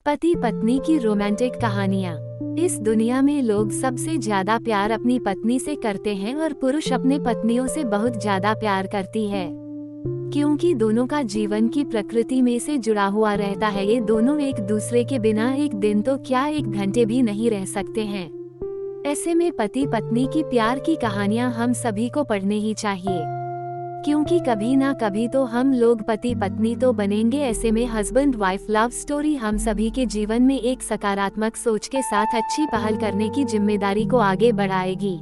पति पत्नी की रोमांटिक कहानियाँ। इस दुनिया में लोग सबसे ज्यादा प्यार अपनी पत्नी से करते हैं और पुरुष अपने पत्नियों से बहुत ज्यादा प्यार करती है, क्योंकि दोनों का जीवन की प्रकृति में से जुड़ा हुआ रहता है। ये दोनों एक दूसरे के बिना एक दिन तो क्या एक घंटे भी नहीं रह सकते हैं। ऐसे में पति पत्नी की प्यार की कहानियाँ हम सभी को पढ़ने ही चाहिए, क्योंकि कभी ना कभी तो हम लोग पति पत्नी तो बनेंगे। ऐसे में हस्बैंड वाइफ लव स्टोरी हम सभी के जीवन में एक सकारात्मक सोच के साथ अच्छी पहल करने की जिम्मेदारी को आगे बढ़ाएगी।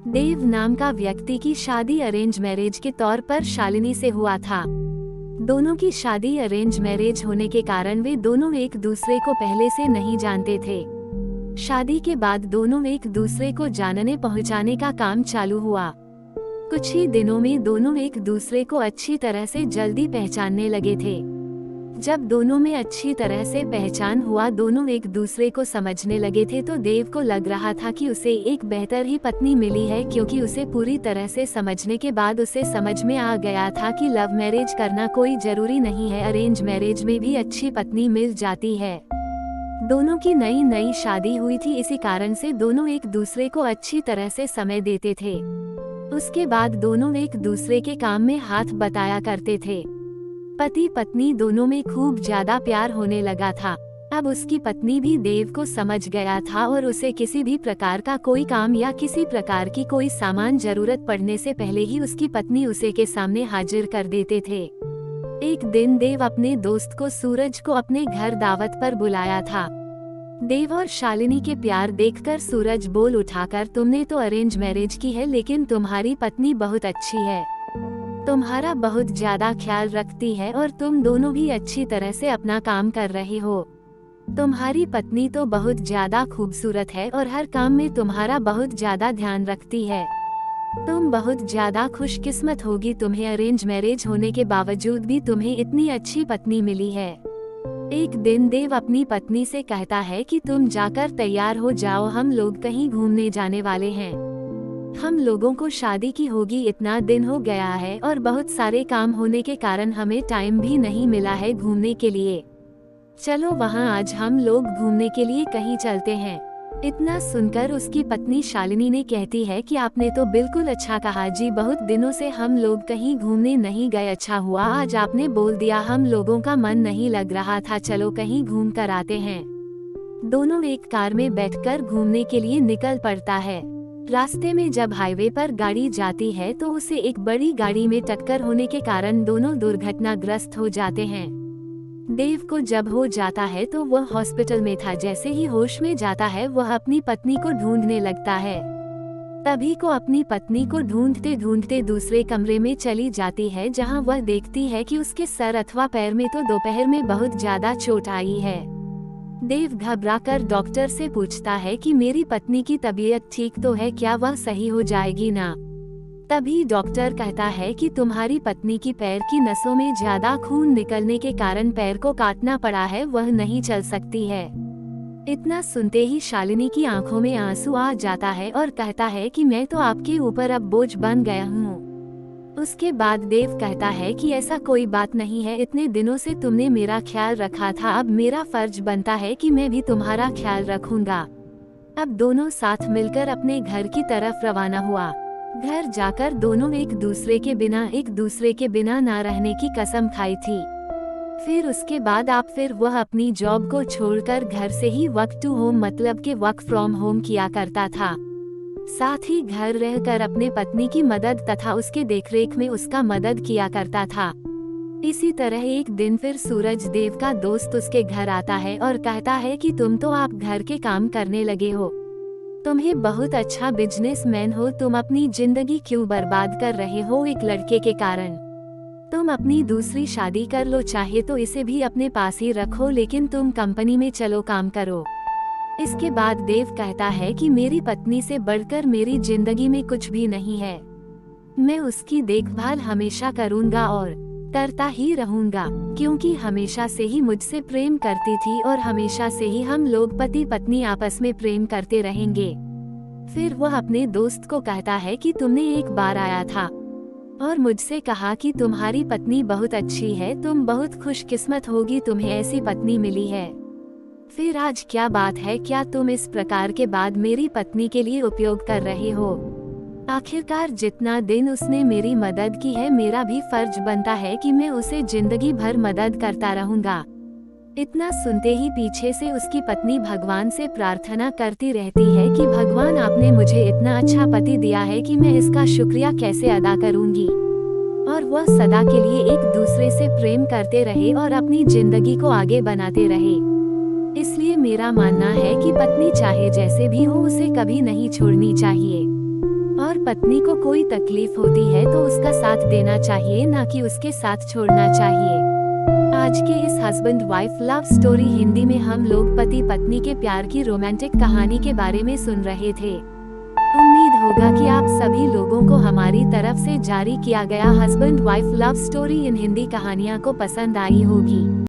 देव नाम का व्यक्ति की शादी अरेंज मैरिज के तौर पर शालिनी से हुआ था। दोनों की शादी अरेंज मैरिज होने के कारण वे दोनों एक दूसरे को पहले से नहीं जानते थे। शादी के बाद दोनों एक दूसरे को जानने पहुंचाने का काम चालू हुआ। कुछ ही दिनों में दोनों एक दूसरे को अच्छी तरह से जल्दी पहचानने लगे थे। जब दोनों में अच्छी तरह से पहचान हुआ, दोनों एक दूसरे को समझने लगे थे, तो देव को लग रहा था कि उसे एक बेहतर ही पत्नी मिली है, क्योंकि उसे पूरी तरह से समझने के बाद उसे समझ में आ गया था कि लव मैरिज करना कोई जरूरी नहीं है, अरेंज मैरिज में भी अच्छी पत्नी मिल जाती है। दोनों की नई नई शादी हुई थी, इसी कारण से दोनों एक दूसरे को अच्छी तरह से समय देते थे। उसके बाद दोनों एक दूसरे के काम में हाथ बटाया करते थे। पति पत्नी दोनों में खूब ज्यादा प्यार होने लगा था। अब उसकी पत्नी भी देव को समझ गया था और उसे किसी भी प्रकार का कोई काम या किसी प्रकार की कोई सामान जरूरत पड़ने से पहले ही उसकी पत्नी उसे के सामने हाजिर कर देते थे। एक दिन देव अपने दोस्त को सूरज को अपने घर दावत पर बुलाया था। देव और शालिनी के प्यार देखकर सूरज बोल उठाकर, तुमने तो अरेंज मैरिज की है, लेकिन तुम्हारी पत्नी बहुत अच्छी है, तुम्हारा बहुत ज्यादा ख्याल रखती है और तुम दोनों भी अच्छी तरह से अपना काम कर रहे हो। तुम्हारी पत्नी तो बहुत ज्यादा खूबसूरत है और हर काम में तुम्हारा बहुत ज्यादा ध्यान रखती है। तुम बहुत ज्यादा खुशकिस्मत होगी, तुम्हें अरेंज मैरिज होने के बावजूद भी तुम्हें इतनी अच्छी पत्नी मिली है। एक दिन देव अपनी पत्नी से कहता है कि तुम जाकर तैयार हो जाओ, हम लोग कहीं घूमने जाने वाले हैं। हम लोगों को शादी की होगी, इतना दिन हो गया है और बहुत सारे काम होने के कारण हमें टाइम भी नहीं मिला है घूमने के लिए। चलो वहाँ आज हम लोग घूमने के लिए कहीं चलते हैं। इतना सुनकर उसकी पत्नी शालिनी ने कहती है कि आपने तो बिल्कुल अच्छा कहा जी, बहुत दिनों से हम लोग कहीं घूमने नहीं गए, अच्छा हुआ आज आपने बोल दिया, हम लोगों का मन नहीं लग रहा था, चलो कहीं घूम कर आते हैं। दोनों एक कार में बैठकर घूमने के लिए निकल पड़ता है। रास्ते में जब हाईवे पर गाड़ी जाती है तो उसे एक बड़ी गाड़ी में टक्कर होने के कारण दोनों दुर्घटनाग्रस्त हो जाते हैं। देव को जब हो जाता है तो वह हॉस्पिटल में था। जैसे ही होश में जाता है वह अपनी पत्नी को ढूंढने लगता है। तभी को अपनी पत्नी को ढूंढते ढूंढते दूसरे कमरे में चली जाती है, जहां वह देखती है कि उसके सर अथवा पैर में तो दोपहर में बहुत ज्यादा चोट आई है। देव घबराकर डॉक्टर से पूछता है कि मेरी पत्नी की तबीयत ठीक तो है, क्या वह सही हो जाएगी ना? तभी डॉक्टर कहता है कि तुम्हारी पत्नी की पैर की नसों में ज्यादा खून निकलने के कारण पैर को काटना पड़ा है, वह नहीं चल सकती है। इतना सुनते ही शालिनी की आंखों में आंसू आ जाता है और कहता है कि मैं तो आपके ऊपर अब बोझ बन गया हूँ। उसके बाद देव कहता है कि ऐसा कोई बात नहीं है, इतने दिनों से तुमने मेरा ख्याल रखा था, अब मेरा फर्ज बनता है कि मैं भी तुम्हारा ख्याल रखूंगा। अब दोनों साथ मिलकर अपने घर की तरफ रवाना हुआ। घर जाकर दोनों एक दूसरे के बिना ना रहने की कसम खाई थी। फिर उसके बाद वह अपनी जॉब को छोड़कर घर से ही वर्क टू होम मतलब के वर्क फ्रॉम होम किया करता था। साथ ही घर रहकर अपने पत्नी की मदद तथा उसके देखरेख में उसका मदद किया करता था। इसी तरह एक दिन फिर सूरज देव का दोस्त उसके घर आता है और कहता है कि तुम तो आप घर के काम करने लगे हो, तुम्हें बहुत अच्छा बिजनेसमैन हो, तुम अपनी जिंदगी क्यों बर्बाद कर रहे हो एक लड़के के कारण? तुम अपनी दूसरी शादी कर लो, चाहे तो इसे भी अपने पास ही रखो, लेकिन तुम कंपनी में चलो काम करो। इसके बाद देव कहता है कि मेरी पत्नी से बढ़कर मेरी जिंदगी में कुछ भी नहीं है, मैं उसकी देखभाल हमेशा करूंगा और करता ही रहूंगा, क्योंकि हमेशा से ही मुझसे प्रेम करती थी और हमेशा से ही हम लोग पति पत्नी आपस में प्रेम करते रहेंगे। फिर वह अपने दोस्त को कहता है कि तुमने एक बार आया था और मुझसे कहा कि तुम्हारी पत्नी बहुत अच्छी है, तुम बहुत खुशकिस्मत होगी, तुम्हें ऐसी पत्नी मिली है। फिर आज क्या बात है, क्या तुम इस प्रकार के बाद मेरी पत्नी के लिए उपयोग कर रहे हो? आखिरकार जितना दिन उसने मेरी मदद की है, मेरा भी फर्ज बनता है कि मैं उसे जिंदगी भर मदद करता रहूंगा। इतना सुनते ही पीछे से उसकी पत्नी भगवान से प्रार्थना करती रहती है कि भगवान, आपने मुझे इतना अच्छा पति दिया है कि मैं इसका शुक्रिया कैसे अदा करूंगी। और वह सदा के लिए एक दूसरे से प्रेम करते रहे और अपनी जिंदगी को आगे बनाते रहे। इसलिए मेरा मानना है कि पत्नी चाहे जैसे भी हो, उसे कभी नहीं छोड़नी चाहिए। और पत्नी को कोई तकलीफ होती है तो उसका साथ देना चाहिए, ना कि उसके साथ छोड़ना चाहिए। आज के इस husband wife love story Hindi में हम लोग पति पत्नी के प्यार की रोमांटिक कहानी के बारे में सुन रहे थे। उम्मीद होगा कि आप सभी लोगों को हमारी तरफ से जारी किया गया husband wife love story in Hindi कहानियाँ को पसंद आई होगी।